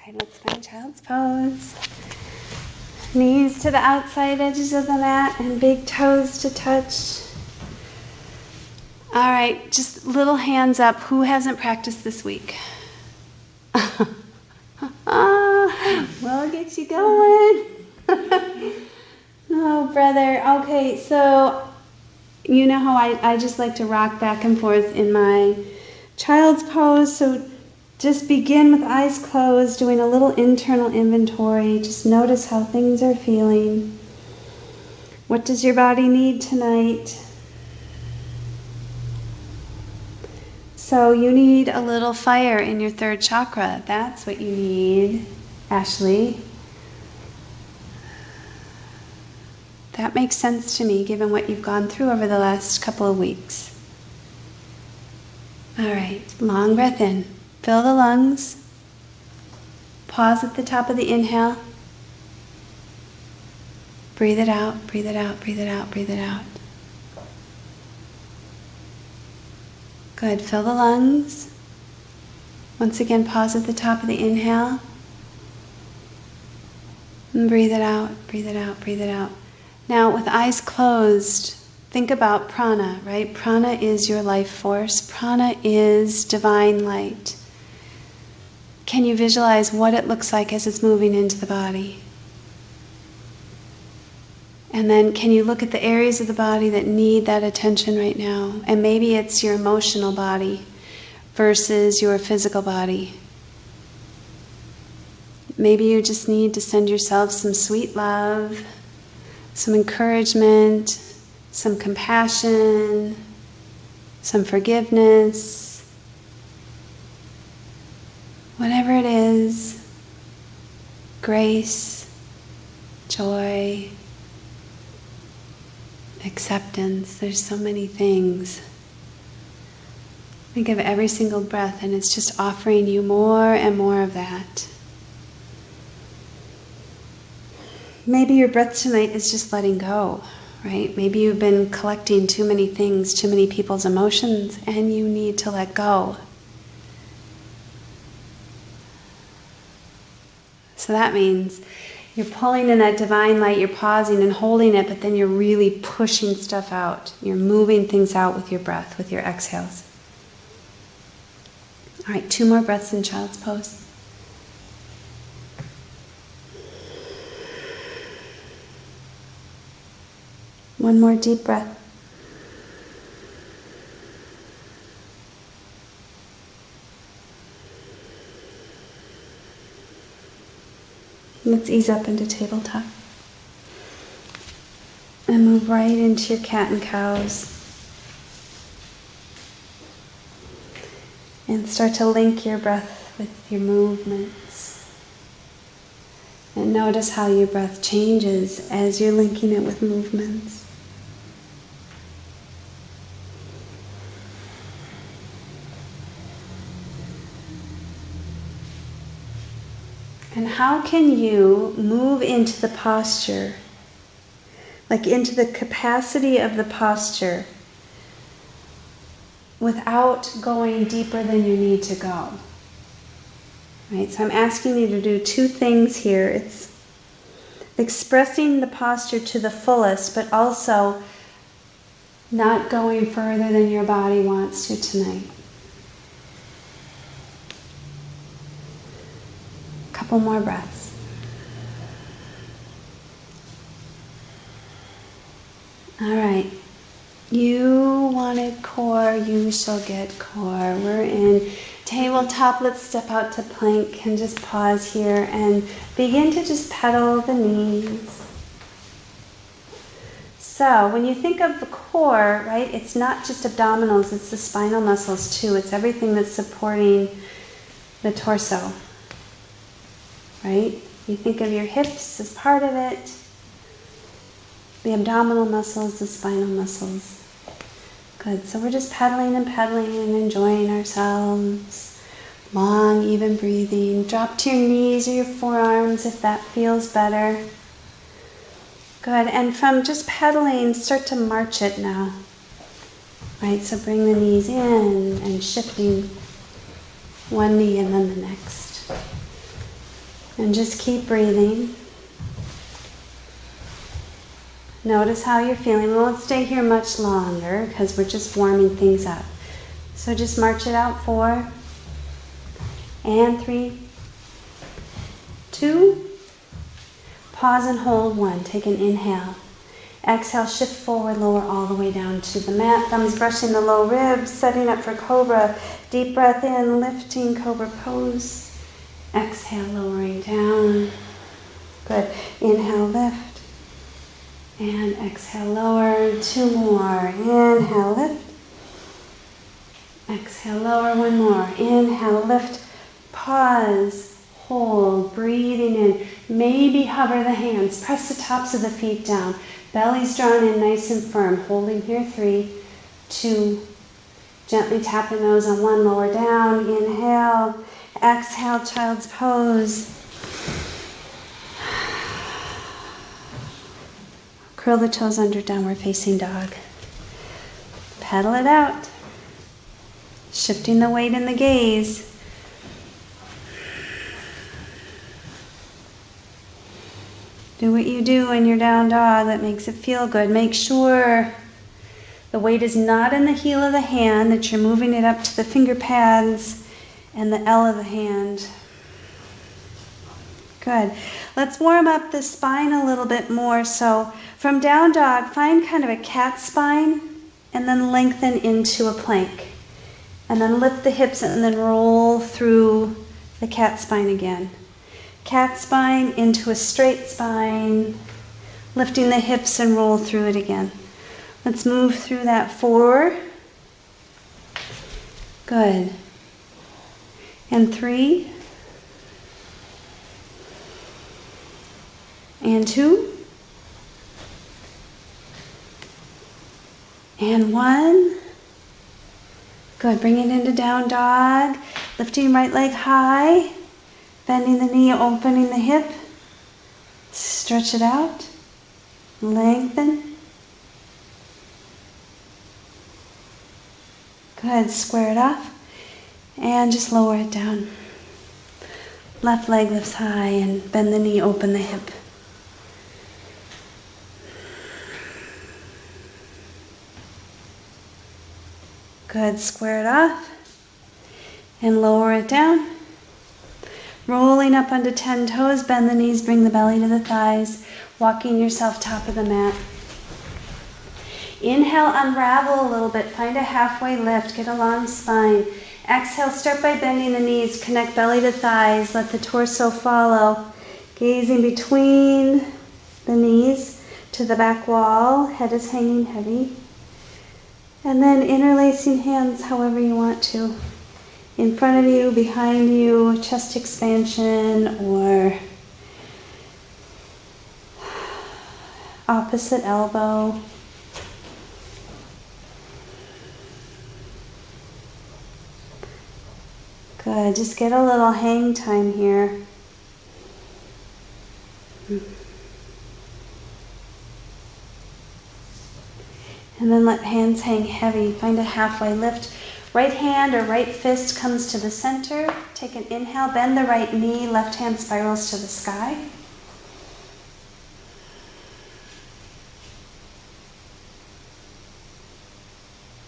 Okay, let's find child's pose. Knees to the outside edges of the mat and big toes to touch. All right, just little hands up. Who hasn't practiced this week? We'll get you going. Oh, brother. Okay, so you know how I just like to rock back and forth in my child's pose. So just begin with eyes closed, doing a little internal inventory. Just notice how things are feeling. What does your body need tonight? So you need a little fire in your third chakra. That's what you need, Ashley. That makes sense to me, given what you've gone through over the last couple of weeks. All right, long breath in. Fill the lungs. Pause at the top of the inhale. Breathe it out, breathe it out, breathe it out, breathe it out. Good, fill the lungs. Once again, pause at the top of the inhale. And breathe it out, breathe it out, breathe it out. Now, with eyes closed, think about prana, right? Prana is your life force. Prana is divine light. Can you visualize what it looks like as it's moving into the body? And then can you look at the areas of the body that need that attention right now? And maybe it's your emotional body versus your physical body. Maybe you just need to send yourself some sweet love, some encouragement, some compassion, some forgiveness. Whatever it is, grace, joy, acceptance. There's so many things. Think of every single breath, and it's just offering you more and more of that. Maybe your breath tonight is just letting go, right? Maybe you've been collecting too many things, too many people's emotions, and you need to let go. So that means you're pulling in that divine light, you're pausing and holding it, but then you're really pushing stuff out. You're moving things out with your breath, with your exhales. All right, 2 more breaths in child's pose. One more deep breath. Let's ease up into tabletop. And move right into your cat and cows. And start to link your breath with your movements. And notice how your breath changes as you're linking it with movements. And how can you move into the posture, like into the capacity of the posture, without going deeper than you need to go? Right? So I'm asking you to do 2 things here. It's expressing the posture to the fullest, but also not going further than your body wants to tonight. Couple more breaths. All right. You wanted core, you shall get core. We're in tabletop. Let's step out to plank and just pause here and begin to just pedal the knees. So when you think of the core, right, it's not just abdominals, it's the spinal muscles too. It's everything that's supporting the torso. Right? You think of your hips as part of it, the abdominal muscles, the spinal muscles. Good. So we're just pedaling and enjoying ourselves. Long, even breathing. Drop to your knees or your forearms if that feels better. Good. And from just pedaling, start to march it now. Right? So bring the knees in and shifting one knee and then the next. And just keep breathing. Notice how you're feeling. We won't stay here much longer because we're just warming things up. So just march it out. 4 and 3, 2. Pause and hold. 1. Take an inhale. Exhale, shift forward, lower all the way down to the mat. Thumbs brushing the low ribs, setting up for cobra. Deep breath in, lifting, cobra pose. Exhale, lowering down. Good. Inhale, lift. And exhale, lower. 2 more. Inhale, lift. Exhale, lower. 1 more. Inhale, lift. Pause. Hold. Breathing in. Maybe hover the hands. Press the tops of the feet down. Belly's drawn in nice and firm. Holding here. 3, 2. Gently tap the nose on 1. Lower down. Inhale. Exhale, child's pose. Curl the toes under, downward facing dog. Pedal it out. Shifting the weight in the gaze. Do what you do in your down dog that makes it feel good. Make sure the weight is not in the heel of the hand, that you're moving it up to the finger pads and the L of the hand. Good. Let's warm up the spine a little bit more. So from down dog, find kind of a cat spine and then lengthen into a plank. And then lift the hips and then roll through the cat spine again. Cat spine into a straight spine, lifting the hips and roll through it again. Let's move through that. 4. Good. And 3. And 2. And 1. Good. Bring it into down dog. Lifting right leg high. Bending the knee, opening the hip. Stretch it out. Lengthen. Good. Square it off. And just lower it down. Left leg lifts high and bend the knee, open the hip. Good. Square it off. And lower it down. Rolling up onto 10 toes, bend the knees, bring the belly to the thighs, walking yourself top of the mat. Inhale, unravel a little bit, find a halfway lift, get a long spine. Exhale, start by bending the knees, connect belly to thighs, let the torso follow. Gazing between the knees to the back wall, head is hanging heavy. And then interlacing hands however you want to. In front of you, behind you, chest expansion, or opposite elbow. Good, just get a little hang time here. And then let hands hang heavy, find a halfway lift. Right hand or right fist comes to the center. Take an inhale, bend the right knee, left hand spirals to the sky.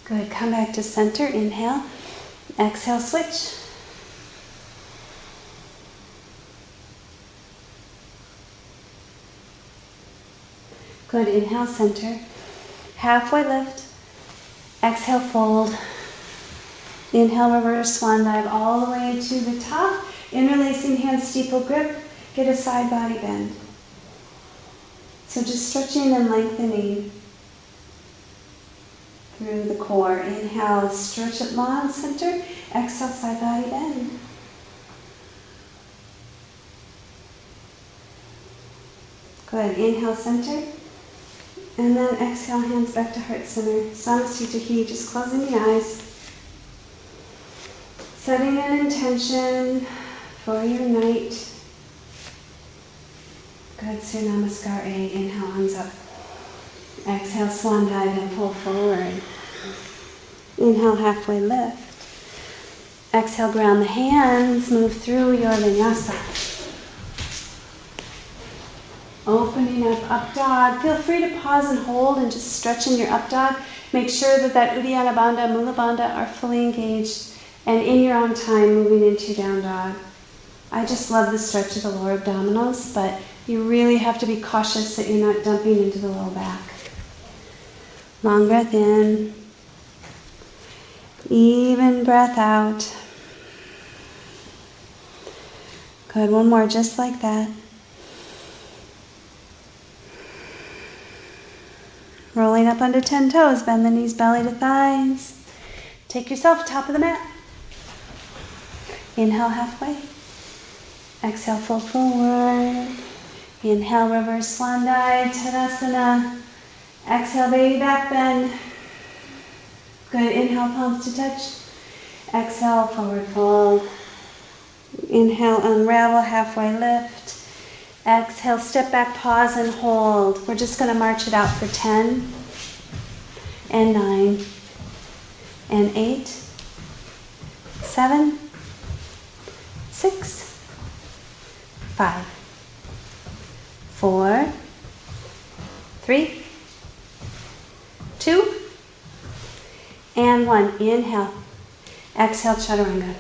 Good, come back to center, inhale. Exhale, switch. Good, inhale, center. Halfway lift. Exhale, fold. Inhale, reverse swan dive all the way to the top. Interlacing hands, steeple grip. Get a side body bend. So just stretching and lengthening through the core. Inhale, stretch it long, center. Exhale, side body bend. Good. Inhale, center. And then exhale, hands back to heart center. Samasthiti, just closing the eyes. Setting an intention for your night. Good, Surya Namaskar A. Inhale, arms up. Exhale, swan dive and pull forward. Inhale, halfway lift. Exhale, ground the hands, move through your vinyasa. Opening up dog. Feel free to pause and hold and just stretch in your up dog. Make sure that Uddiyana Bandha, Mula Bandha are fully engaged, and in your own time moving into down dog. I just love the stretch of the lower abdominals, but you really have to be cautious that you're not dumping into the low back. Long breath in. Even breath out. Good, one more just like that. Rolling up onto 10 toes, bend the knees, belly to thighs. Take yourself top of the mat. Inhale halfway. Exhale, fold forward. Inhale, reverse swan dive, Tadasana. Exhale, baby back bend. Good, inhale, palms to touch. Exhale, forward fold. Inhale, unravel, halfway lift. Exhale, step back, pause and hold. We're just going to march it out for 10 and 9 and 8, 7, 6, 5, 4, 3, 2, and 1. Inhale. Exhale, chaturanga.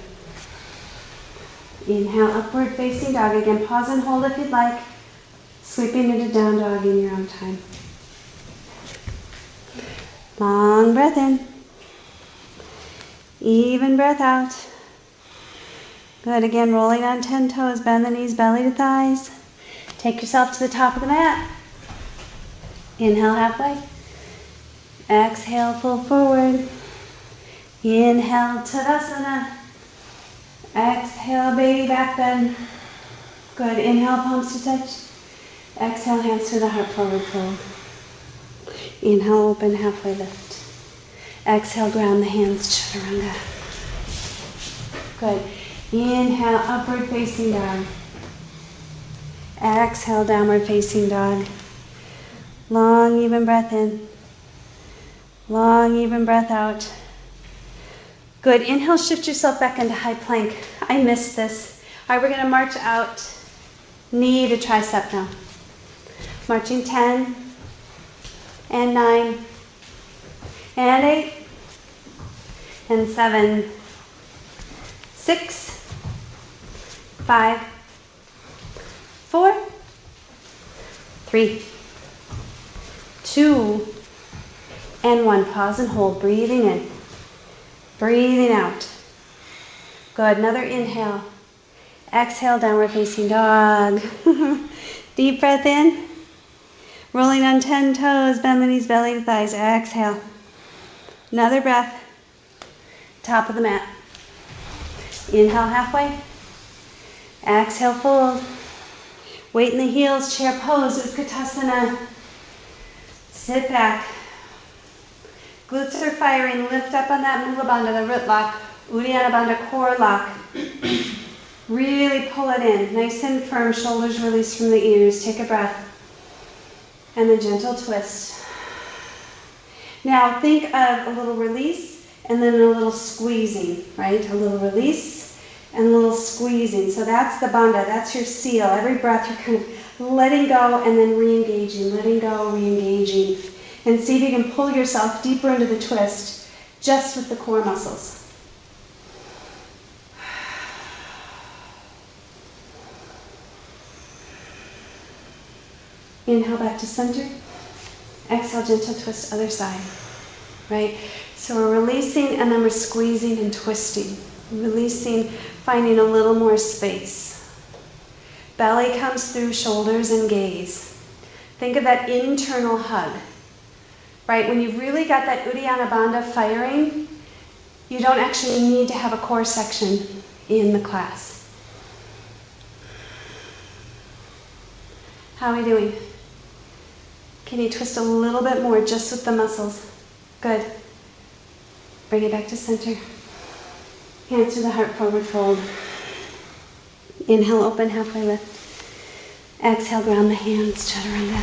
Inhale, upward facing dog. Again, pause and hold if you'd like. Sweeping into down dog in your own time. Long breath in. Even breath out. Good. Again, rolling on 10 toes. Bend the knees, belly to thighs. Take yourself to the top of the mat. Inhale halfway. Exhale, fold forward. Inhale, Tadasana. Exhale, baby back bend. Good. Inhale, palms to touch. Exhale, hands to the heart, forward fold. Inhale, open, halfway lift. Exhale, ground the hands, chaturanga. Good. Inhale, upward facing dog. Exhale, downward facing dog. Long, even breath in. Long, even breath out. Good. Inhale, shift yourself back into high plank. I missed this. All right, we're going to march out knee to tricep now. Marching 10 and 9 and 8 and 7, 6, 5, 4, 3, 2, and 1. Pause and hold. Breathing in. Breathing out. Good. Another inhale. Exhale, downward facing dog. Deep breath in. Rolling on 10 toes. Bend the knees, belly to thighs. Exhale. Another breath. Top of the mat. Inhale halfway. Exhale, fold. Weight in the heels, chair pose, Utkatasana. Sit back. Glutes are firing. Lift up on that Mula Bandha, the root lock. Uddiyana Bandha, core lock. Really pull it in. Nice and firm. Shoulders release from the ears. Take a breath. And then gentle twist. Now think of a little release and then a little squeezing, right? A little release and a little squeezing. So that's the bandha. That's your seal. Every breath you're kind of letting go and then re-engaging. Letting go, re-engaging. And see if you can pull yourself deeper into the twist just with the core muscles. Inhale back to center. Exhale, gentle twist, other side. Right? So we're releasing and then we're squeezing and twisting. Releasing, finding a little more space. Belly comes through, shoulders and gaze. Think of that internal hug. Right? When you've really got that Uddiyana Bandha firing, you don't actually need to have a core section in the class. How are we doing? Can you twist a little bit more just with the muscles? Good. Bring it back to center. Hands to the heart, forward fold. Inhale, open, halfway lift. Exhale, ground the hands, chaturanga.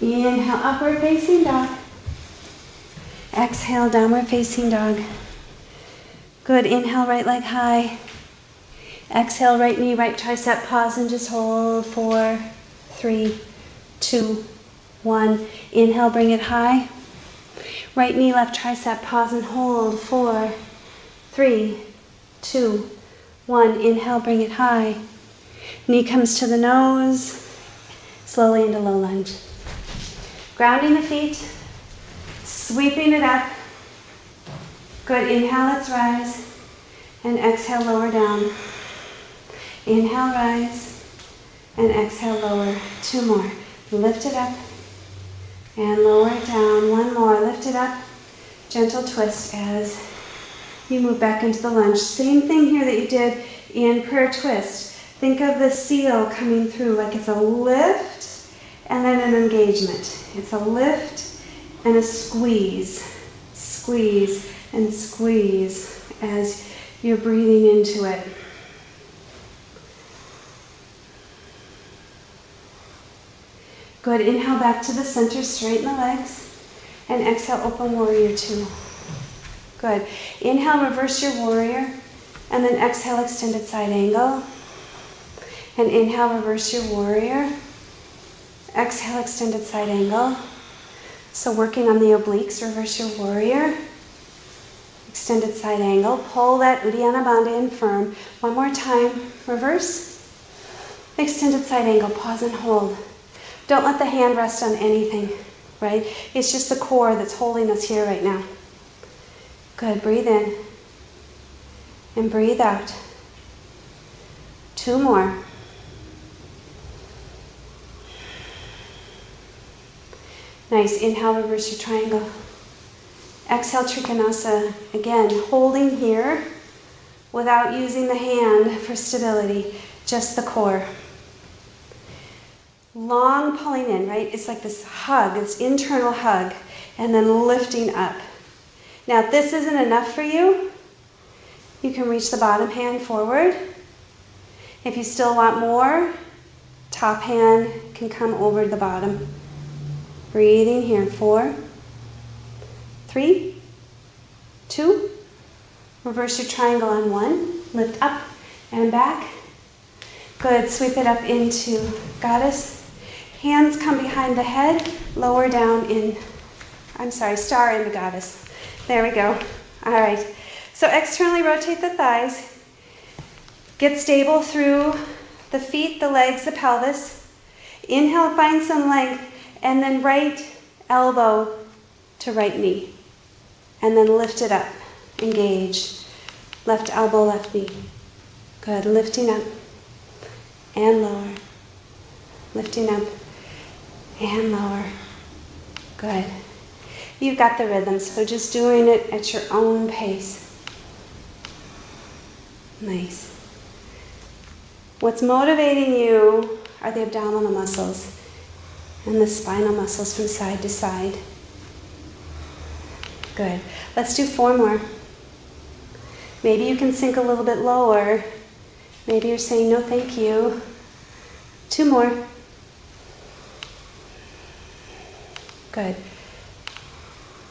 Inhale, upward facing dog. Exhale, downward facing dog. Good. Inhale, right leg high. Exhale, right knee, right tricep, pause and just hold. 4, 3, 2, 1. Inhale, bring it high. Right knee, left tricep, pause and hold. 4, 3, 2, 1. Inhale, bring it high. Knee comes to the nose. Slowly into low lunge. Grounding the feet. Sweeping it up. Good. Inhale, let's rise. And exhale, lower down. Inhale, rise. And exhale, lower. 2 more. Lift it up. And lower it down. 1 more. Lift it up. Gentle twist as you move back into the lunge. Same thing here that you did in prayer twist. Think of the seal coming through like it's a lift and then an engagement. It's a lift and a squeeze. Squeeze and squeeze as you're breathing into it. Good. Inhale back to the center, straighten the legs. And exhale, open warrior 2. Good. Inhale, reverse your warrior. And then exhale, extended side angle. And inhale, reverse your warrior. Exhale, extended side angle. So working on the obliques, reverse your warrior. Extended side angle. Pull that Uddiyana Bandha in firm. 1 more time. Reverse. Extended side angle. Pause and hold. Don't let the hand rest on anything, right? It's just the core that's holding us here right now. Good. Breathe in. And breathe out. 2 more. Nice. Inhale, reverse your triangle. Exhale, Trikonasa. Again, holding here without using the hand for stability, just the core. Long pulling in, right? It's like this hug, this internal hug, and then lifting up. Now, if this isn't enough for you, you can reach the bottom hand forward. If you still want more, top hand can come over the bottom. Breathing here. 4, 3, 2. Reverse your triangle on 1. Lift up and back. Good. Sweep it up into goddess. Hands come behind the head. Lower down in, star into goddess. There we go. All right. So externally rotate the thighs. Get stable through the feet, the legs, the pelvis. Inhale, find some length. And then right elbow to right knee. And then lift it up. Engage. Left elbow, left knee. Good. Lifting up and lower. Lifting up and lower. Good. You've got the rhythm, so just doing it at your own pace. Nice. What's motivating you are the abdominal muscles and the spinal muscles from side to side. Good. Let's do 4 more. Maybe you can sink a little bit lower. Maybe you're saying no thank you. 2 more. Good.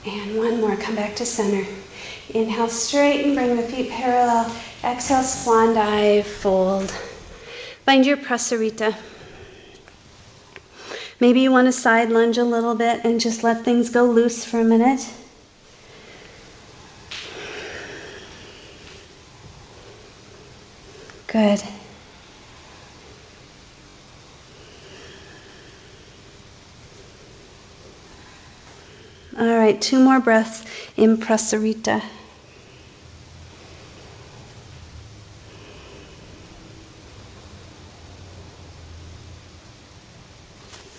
And 1 more. Come back to center. Inhale, straighten, bring the feet parallel. Exhale, swan dive, fold. Find your prasarita. Maybe you want to side lunge a little bit and just let things go loose for a minute. Good. All right, 2 more breaths in prasarita.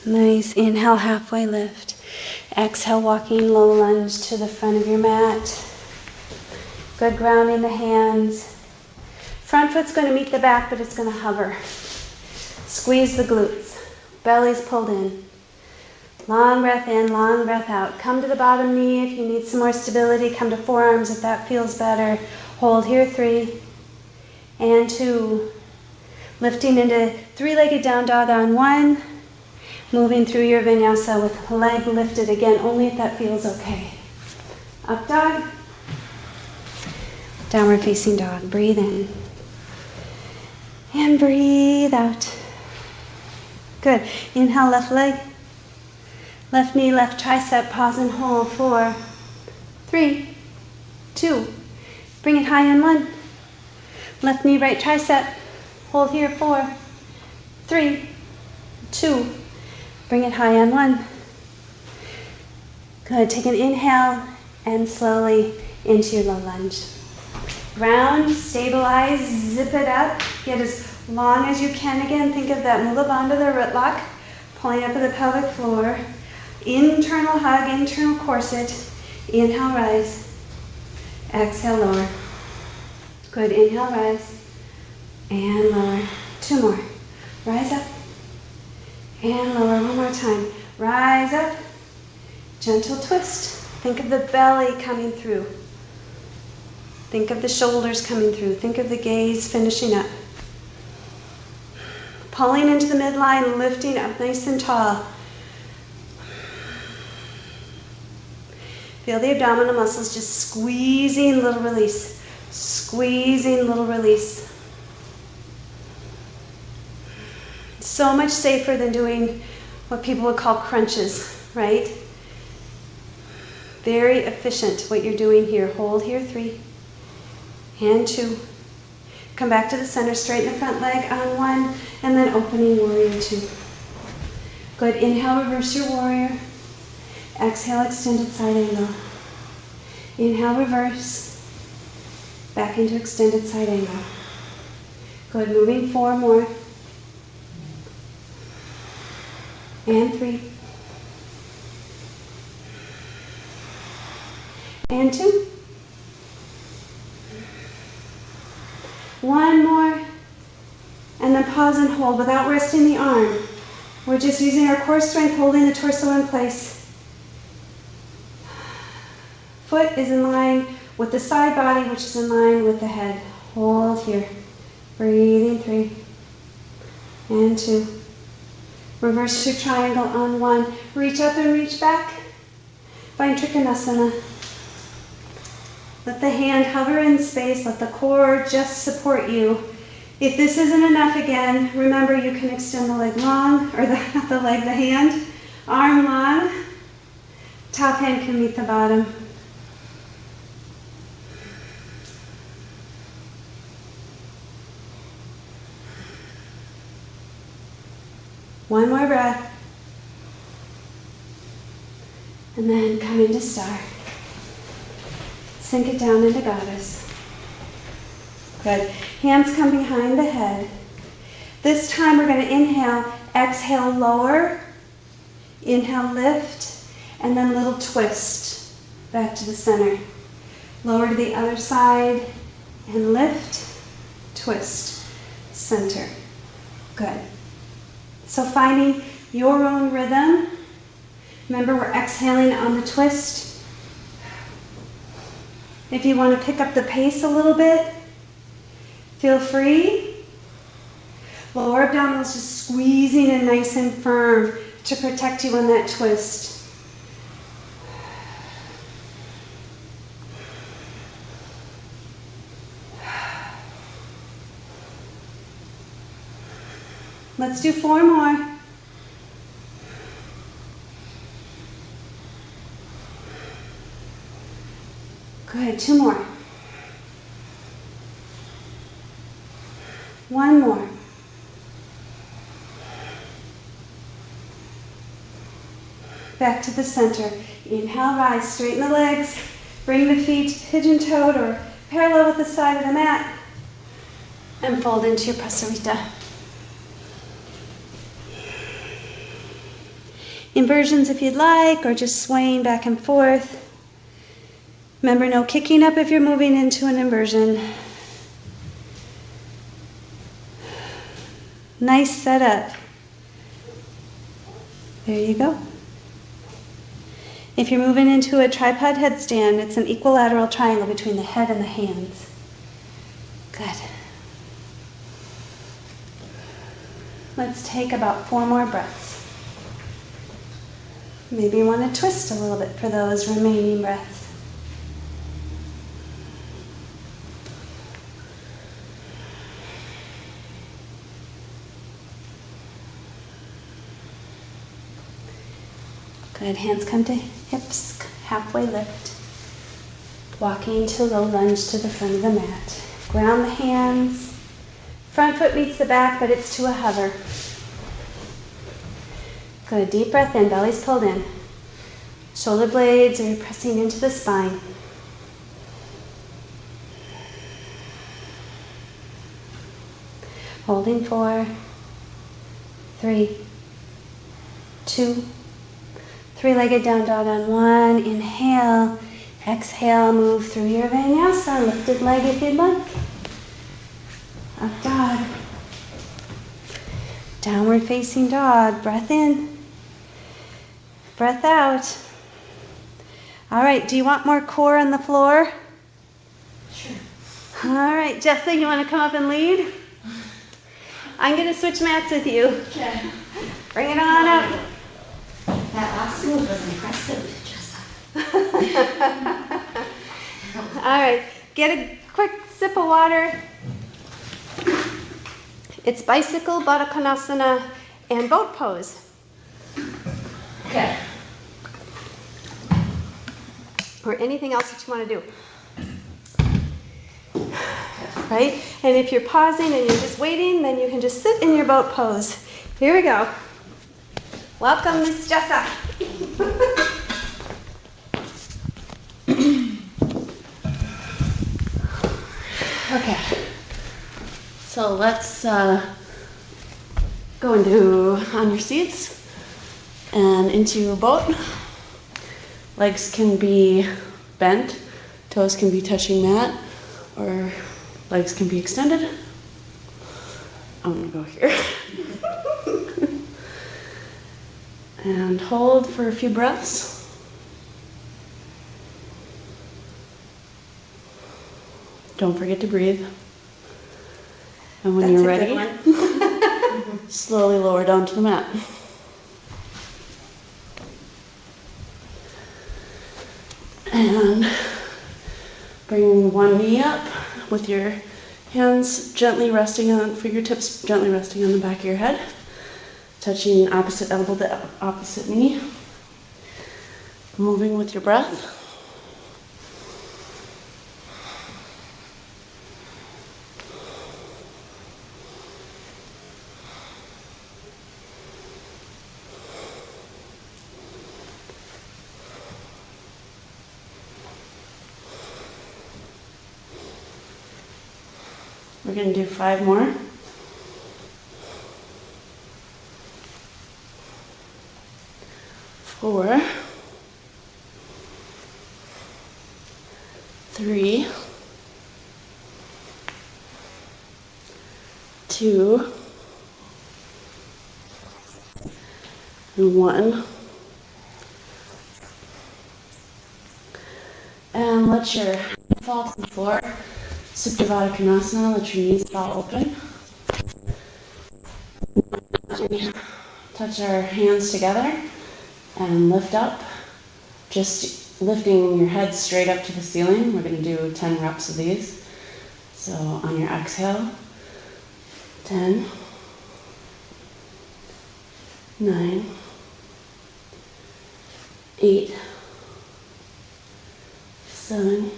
Nice. Inhale, halfway lift. Exhale, walking low lunge to the front of your mat. Good. Grounding the hands. Front foot's going to meet the back, but it's going to hover. Squeeze the glutes. Belly's pulled in. Long breath in, long breath out. Come to the bottom knee if you need some more stability. Come to forearms if that feels better. Hold here. 3 and 2. Lifting into 3-legged down dog on 1. Moving through your vinyasa with leg lifted again, only if that feels okay. Up dog. Downward facing dog. Breathe in. And breathe out. Good. Inhale, left leg. Left knee, left tricep. Pause and hold. 4, 3, 2. Bring it high on 1. Left knee, right tricep. Hold here. 4, 3, 2. Bring it high on 1. Good. Take an inhale and slowly into your low lunge. Ground, stabilize, zip it up. Get as long as you can. Again, think of that Mula Bandha, the root lock, pulling up to the pelvic floor. Internal hug, internal corset. Inhale, rise. Exhale, lower. Good. Inhale, rise. And lower. 2 more. Rise up. And lower. 1 more time. Rise up. Gentle twist. Think of the belly coming through. Think of the shoulders coming through. Think of the gaze finishing up. Pulling into the midline, lifting up nice and tall. Feel the abdominal muscles just squeezing, little release. Squeezing, little release. So much safer than doing what people would call crunches, right? Very efficient what you're doing here. Hold here, 3 and 2. Come back to the center, straighten the front leg on 1, and then opening warrior 2. Good. Inhale, reverse your warrior. Exhale, extended side angle. Inhale, reverse. Back into extended side angle. Good. Moving 4 more. And 3. And 2. 1 more. And then pause and hold without resting the arm. We're just using our core strength, holding the torso in place. Foot is in line with the side body, which is in line with the head. Hold here. Breathing 3 and 2. Reverse your triangle on 1. Reach up and reach back. Find Trikonasana. Let the hand hover in space. Let the core just support you. If this isn't enough again, remember you can extend the leg long, or the hand, arm long. Top hand can meet the bottom. One more breath. And then come into star. Sink it down into goddess. Good. Hands come behind the head. This time we're going to inhale, exhale, lower. Inhale, lift, and then little twist back to the center. Lower to the other side and lift, twist, center. Good. So finding your own rhythm. Remember, we're exhaling on the twist. If you want to pick up the pace a little bit, feel free. Lower abdominals just squeezing in nice and firm to protect you on that twist. Let's do 4 more. Good, 2 more. 1 more. Back to the center. Inhale, rise, straighten the legs, bring the feet pigeon-toed or parallel with the side of the mat, and fold into your prasarita. Inversions if you'd like, or just swaying back and forth. Remember, no kicking up if you're moving into an inversion. Nice setup. There you go. If you're moving into a tripod headstand, it's an equilateral triangle between the head and the hands. Good. Let's take about 4 more breaths. Maybe you want to twist a little bit for those remaining breaths. Good, hands come to hips, halfway lift. Walking to low lunge to the front of the mat. Ground the hands. Front foot meets the back, but it's to a hover. Good, deep breath in, belly's pulled in. Shoulder blades are pressing into the spine. Holding 4, 3, 2, three-legged down dog on 1. Inhale, exhale, move through your vinyasa. Lifted leg if you'd like. Up dog. Downward facing dog. Breath in. Breath out. All right, do you want more core on the floor? Sure. All right, Jessica, you want to come up and lead? I'm going to switch mats with you. Okay. Bring it on up. That last move was impressive, Jessica. All right, get a quick sip of water. It's bicycle, Baddha Konasana, and boat pose. Okay. Or anything else that you want to do. Right? And if you're pausing and you're just waiting, then you can just sit in your boat pose. Here we go. Welcome, Miss Jessa. Okay. So let's go into on your seats and into a boat. Legs can be bent, toes can be touching mat, or legs can be extended. I'm gonna go here. And hold for a few breaths. Don't forget to breathe. And when you're ready, slowly lower down to the mat. And bring one knee up with your hands gently resting on, fingertips gently resting on the back of your head. Touching opposite elbow to opposite knee. Moving with your breath. We're going to do 5 more. 4, 3, 2, and 1. And let your fall to the floor. Supta Baddha Konasana, let your knees fall open. Touch our hands together and lift up. Just lifting your head straight up to the ceiling. We're going to do 10 reps of these. So on your exhale, 10, 9, 8, 7,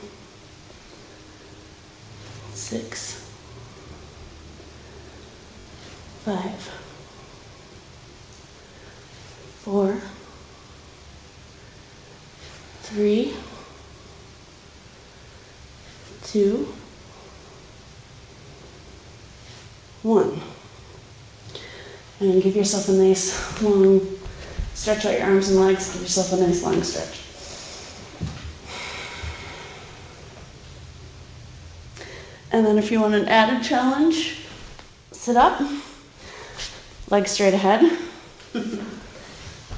6, 5, 4, 3, 2, 1. And give yourself a nice long stretch out your arms and legs. Give yourself a nice long stretch. And then if you want an added challenge, sit up, legs straight ahead.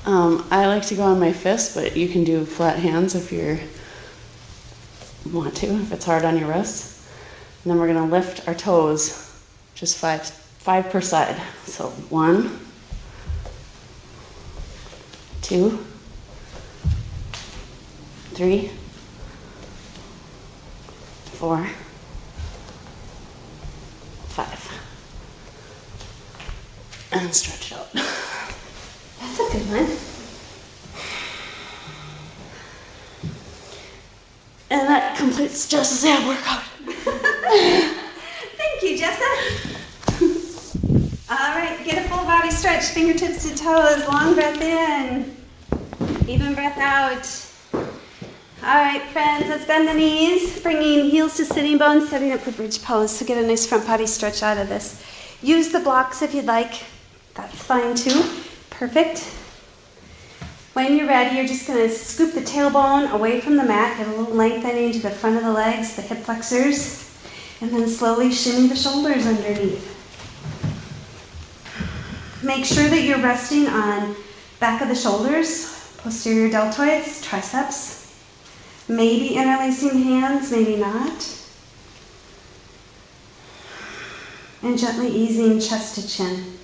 I like to go on my fist, but you can do flat hands if you want to, if it's hard on your wrists. And then we're going to lift our toes, just five per side. So 1, 2, 3, 4, 5. And stretch it out. That's a good one. that completes just as ab workout. Thank you, Jessa. All right, get a full body stretch, fingertips to toes, long breath in, even breath out. All right, friends, let's bend the knees, bringing heels to sitting bones, setting up for bridge pose, so get a nice front body stretch out of this. Use the blocks if you'd like, that's fine too. Perfect. When you're ready, you're just gonna scoop the tailbone away from the mat, get a little lengthening to the front of the legs, the hip flexors, and then slowly shimmy the shoulders underneath. Make sure that you're resting on back of the shoulders, posterior deltoids, triceps. Maybe interlacing hands, maybe not. And gently easing chest to chin.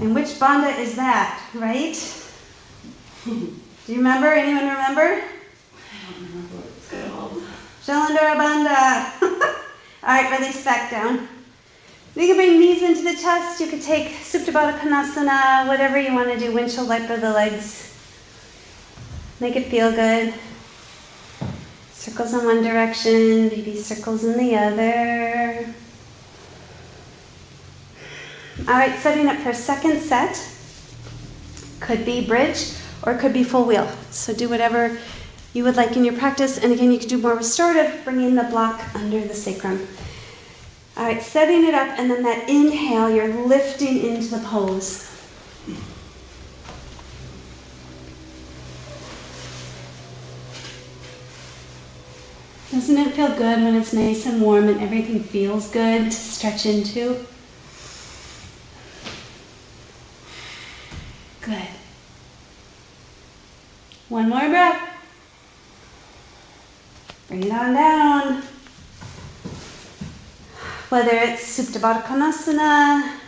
And which bandha is that, right? Do you remember? Anyone remember? I don't remember what it's called. Jalandhara bandha. All right, release back down. You can bring knees into the chest. You could take Supta Baddha Konasana, whatever you want to do, windshield wiper the legs. Make it feel good. Circles in one direction, maybe circles in the other. All right, setting up for a second set. Could be bridge or it could be full wheel. So do whatever you would like in your practice. And again, you could do more restorative, bringing the block under the sacrum. All right, setting it up, and then that inhale, you're lifting into the pose. Doesn't it feel good when it's nice and warm and everything feels good to stretch into? Good. One more breath. Bring it on down. Whether it's Supta Baddha Konasana,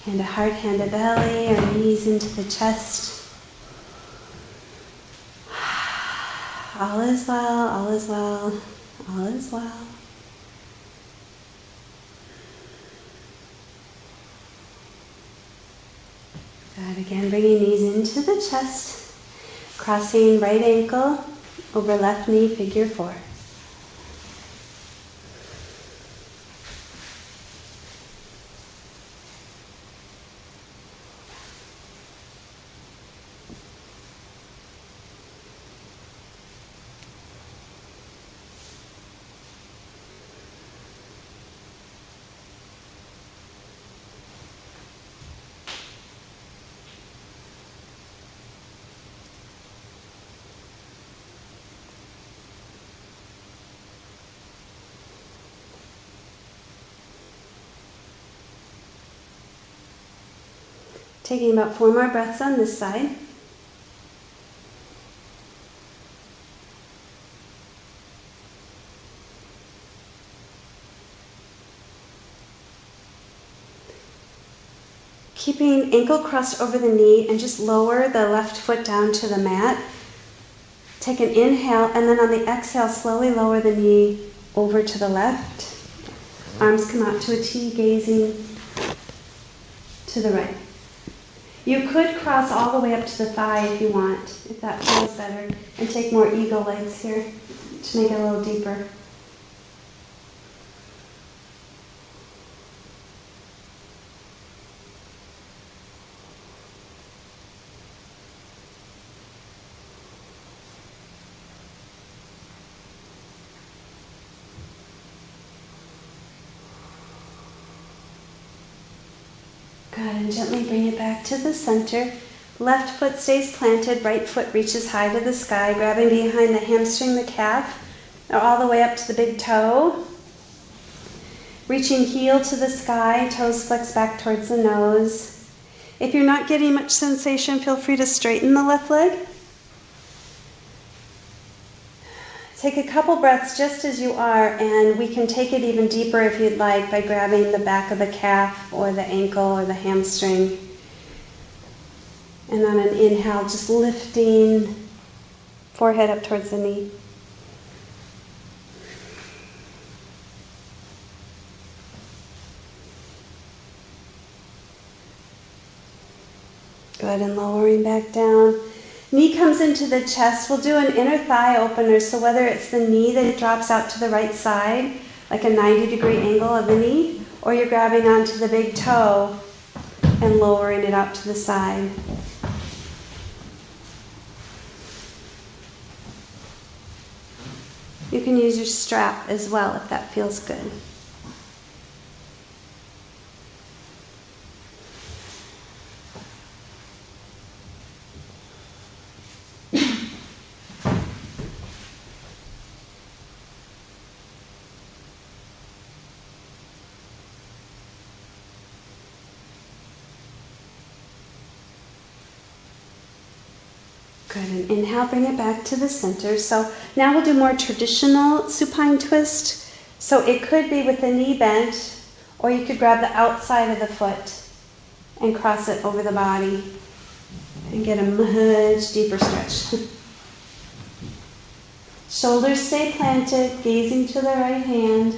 hand to heart, hand to belly, or knees into the chest. All is well, all is well, all is well. Good, again, bringing knees into the chest, crossing right ankle over left knee, figure four. Taking about 4 more breaths on this side. Keeping ankle crossed over the knee and just lower the left foot down to the mat. Take an inhale, and then on the exhale, slowly lower the knee over to the left. Arms come out to a T, gazing to the right. You could cross all the way up to the thigh if you want, if that feels better, and take more eagle legs here to make it a little deeper. Good, and gently bring it back to the center. Left foot stays planted, right foot reaches high to the sky, grabbing behind the hamstring, the calf, or all the way up to the big toe. Reaching heel to the sky, toes flex back towards the nose. If you're not getting much sensation, feel free to straighten the left leg. Take a couple breaths just as you are, and we can take it even deeper if you'd like by grabbing the back of the calf or the ankle or the hamstring. And on an inhale, just lifting forehead up towards the knee. Good, and lowering back down. Knee comes into the chest. We'll do an inner thigh opener. So whether it's the knee that drops out to the right side, like a 90-degree angle of the knee, or you're grabbing onto the big toe and lowering it out to the side. You can use your strap as well if that feels good. Good, and inhale, bring it back to the center. So now we'll do more traditional supine twist. So it could be with the knee bent, or you could grab the outside of the foot and cross it over the body and get a much deeper stretch. Shoulders stay planted, gazing to the right hand.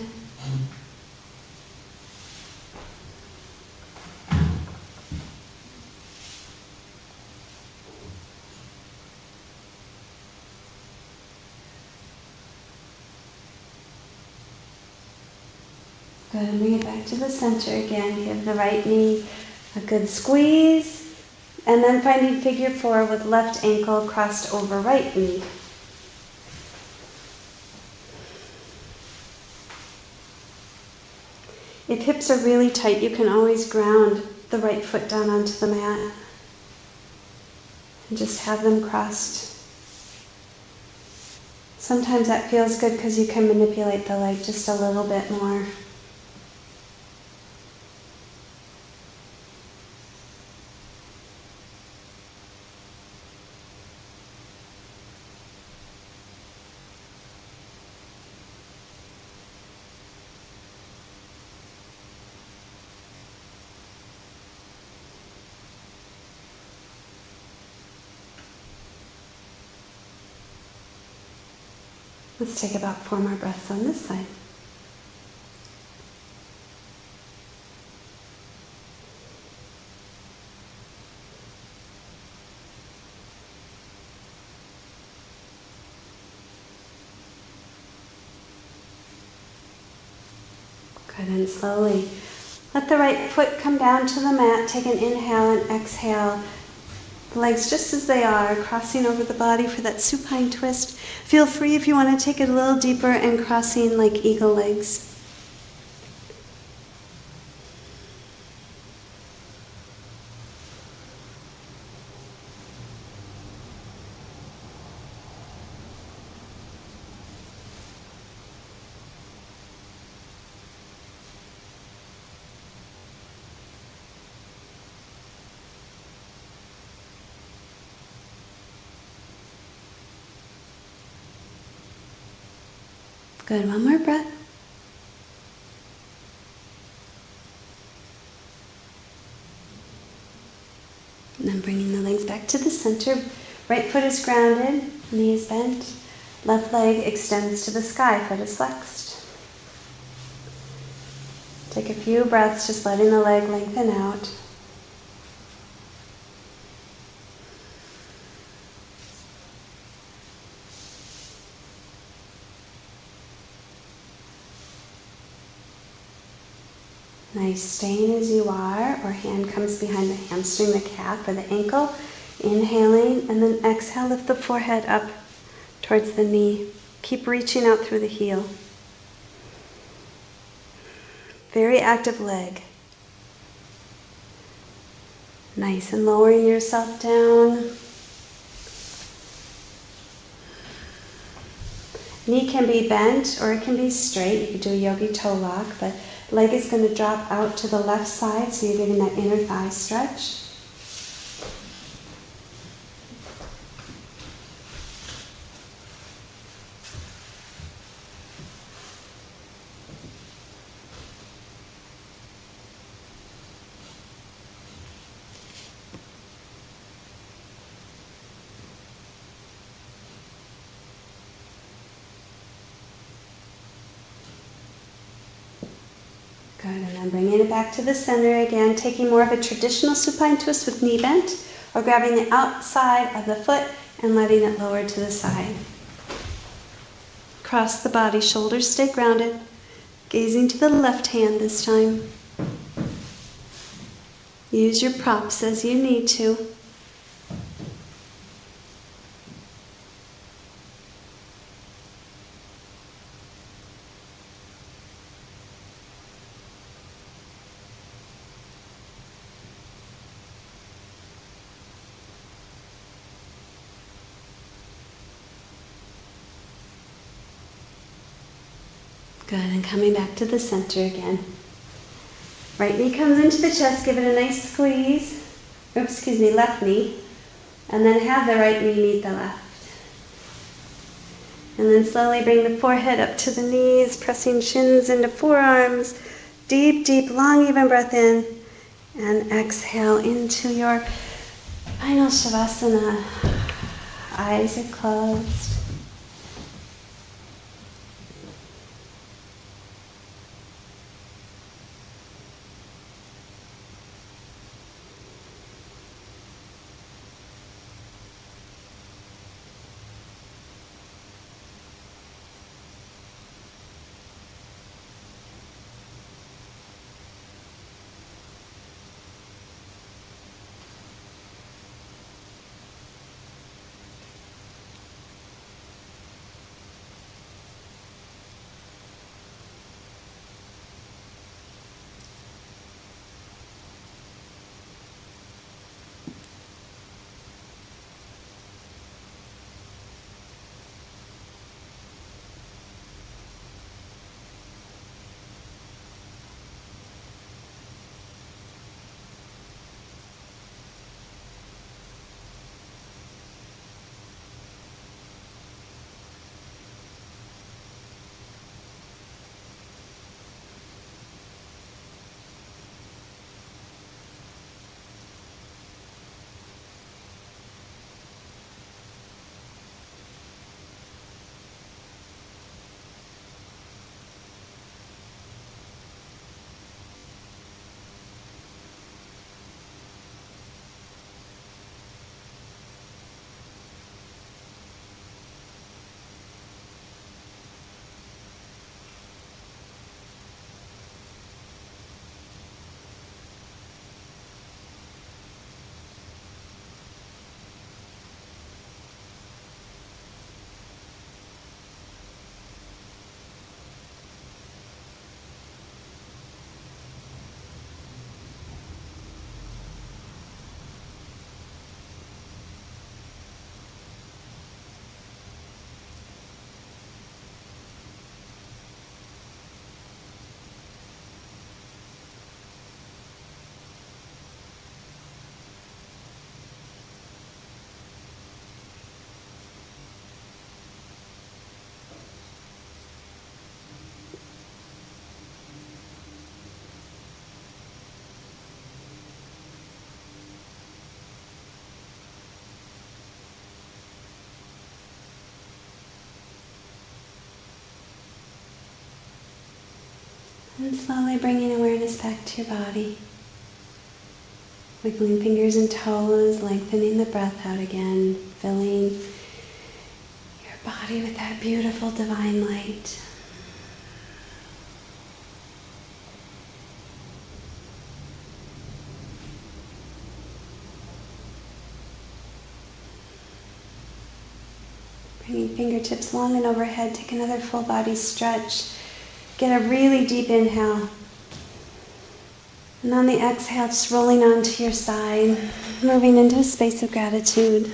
Good, and bring it back to the center again. Give the right knee a good squeeze, and then finding figure four with left ankle crossed over right knee. If hips are really tight, you can always ground the right foot down onto the mat and just have them crossed. Sometimes that feels good because you can manipulate the leg just a little bit more. Let's take about 4 more breaths on this side. Good, and slowly let the right foot come down to the mat. Take an inhale and exhale. The legs just as they are, crossing over the body for that supine twist. Feel free if you want to take it a little deeper and crossing like eagle legs. Good, one more breath. And then bringing the legs back to the center. Right foot is grounded, knee is bent. Left leg extends to the sky, foot is flexed. Take a few breaths, just letting the leg lengthen out. Nice, staying as you are, or hand comes behind the hamstring, the calf, or the ankle. Inhaling, and then exhale, lift the forehead up towards the knee. Keep reaching out through the heel. Very active leg. Nice, and lowering yourself down. Knee can be bent or it can be straight. You can do a yogi toe lock, but leg is going to drop out to the left side, so you're getting that inner thigh stretch. Good, and then bringing it back to the center again, taking more of a traditional supine twist with knee bent, or grabbing the outside of the foot and letting it lower to the side. Cross the body, shoulders stay grounded, gazing to the left hand this time. Use your props as you need to. Good, and coming back to the center again. Right knee comes into the chest, give it a nice squeeze. Left knee. And then have the right knee meet the left. And then slowly bring the forehead up to the knees, pressing shins into forearms. Deep, deep, long, even breath in. And exhale into your final Shavasana. Eyes are closed. And slowly bringing awareness back to your body. Wiggling fingers and toes, lengthening the breath out again, filling your body with that beautiful divine light. Bringing fingertips long and overhead, take another full body stretch. Get a really deep inhale. And on the exhale, just rolling onto your side, moving into a space of gratitude.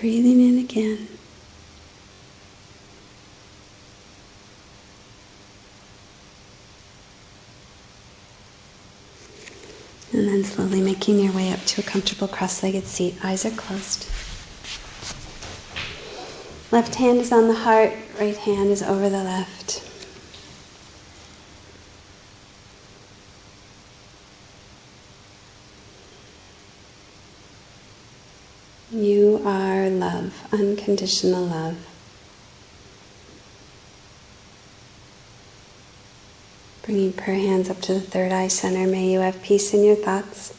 Breathing in again. And then slowly making your way up to a comfortable cross-legged seat. Eyes are closed. Left hand is on the heart, right hand is over the left. You are love, unconditional love. Bringing prayer hands up to the third eye center. May you have peace in your thoughts.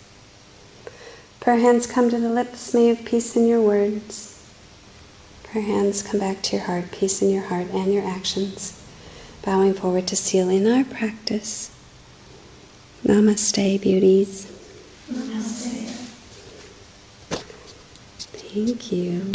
Prayer hands come to the lips. May you have peace in your words. Prayer hands come back to your heart. Peace in your heart and your actions. Bowing forward to seal in our practice. Namaste, beauties. Namaste. Thank you.